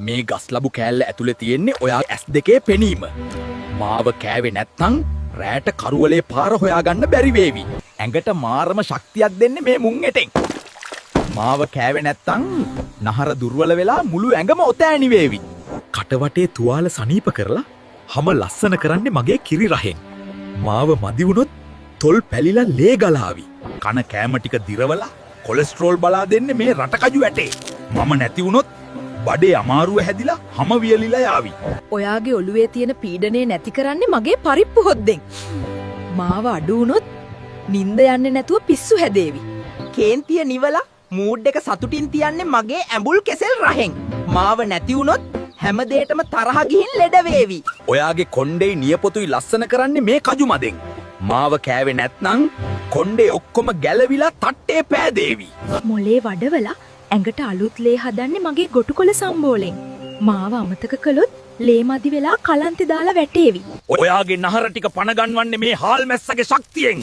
මේ ගස්ලබු කෑල්ල ඇතුළේ තියෙන්නේ ඔයා ඇස් දෙකේ පෙනීම. මාව කෑවේ නැත්නම් රෑට කරුවලේ පාර හොයාගන්න බැරි වේවි. ඇඟට මාරම ශක්තියක් දෙන්නේ මේ මුං එටෙන්. මාව කෑවේ නැත්නම් නහර දුර්වල වෙලා මුළු ඇඟම ඔතෑණි වේවි. කටවටේ තුවාල සනීප කරලා හැම ලස්සන කරන්නේ මගේ කිරි රහෙන්. මාව මදි වුණොත් තොල් පැලිලා ලේ ගලාවි. කන කෑම ටික දිරවලා කොලෙස්ටරෝල් බලා දෙන්නේ මේ රටකජු ඇටේ. මම නැති වුණොත් බඩේ අමාරුව හැදිලා හැම වියලිලා යාවි. ඔයාගේ ඔළුවේ තියෙන පීඩනය නැති කරන්නේ මගේ පරිප්පු හොද්දෙන්. මාව අඩු වුණොත් නිින්ද යන්නේ නැතුව පිස්සු හැදේවි. කේන්තිය නිවලා මූඩ් එක සතුටින් තියන්නේ මගේ ඇඹුල් කෙසෙල් රහෙන්. මාව නැති වුණොත් හැමදේටම තරහ ගිහින් ලෙඩ වේවි. ඔයාගේ කොණ්ඩේ නියපොතුයි ලස්සන කරන්නේ මේ කජු මදෙන්. මාව කෑවේ නැත්නම් කොණ්ඩේ ඔක්කොම ගැලවිලා තට්ටේ පෑදේවි. මොලේ වඩවලා ඇඟට අලුත් ලේ හදන්නේ මගේ ගොටුකොළ සම්බෝලෙන්. මාව අමතක කළොත් ලේ මදි වෙලා කලන්තේ දාලා වැටේවි. ඔයාගේ නහර ටික පනගන්වන්නේ මේ හාල් මැස්සගේ ශක්තියෙන්.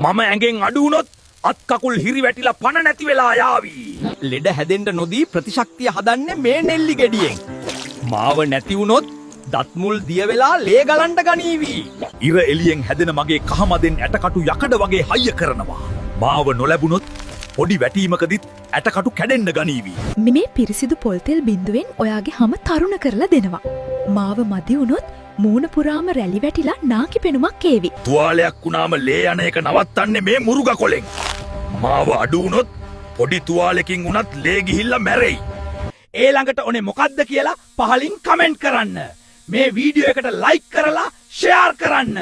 මම ඇඟෙන් අඩු වුණොත් අත් කකුල් හිරි වැටිලා පන නැති වෙලා යාවි. ලෙඩ හැදෙන්න නොදී ප්‍රතිශක්තිය හදන්නේ මේ නෙල්ලි ගෙඩියෙන්. මාව නැති වුණොත් දත් මුල් දිය වෙලා ලේ ගලන්න ගනීවි. ඉර එළියෙන් හැදෙන මගේ කහමදෙන් ඇටකටු යකඩ වගේ හයිය කරනවා. මාව නොලැබුණොත් පොඩි වැටීමකදීත් ඇටකටු කැඩෙන්න ගනීවි. මේ පිරිසිදු පොල් තෙල් බින්දුවෙන් ඔයාගේ හැම තරුණ කරලා දෙනවා. මාව මදි වුණොත් මූණ පුරාම රැලි වැටිලා නාකි පෙනුමක් ඒවි. තුවාලයක් වුණාම ලේ යන එක නවත්තන්නේ මේ මුරුග කොලෙන්. මාව අඩු වුණොත් පොඩි තුවාලකින් වුණත් ලේ ගිහිල්ලා මැරෙයි. ඒ ළඟට ඕනේ මොකද්ද කියලා පහලින් කමෙන්ට් කරන්න. මේ වීඩියෝ එකට ලයික් කරලා ෂෙයාර් කරන්න.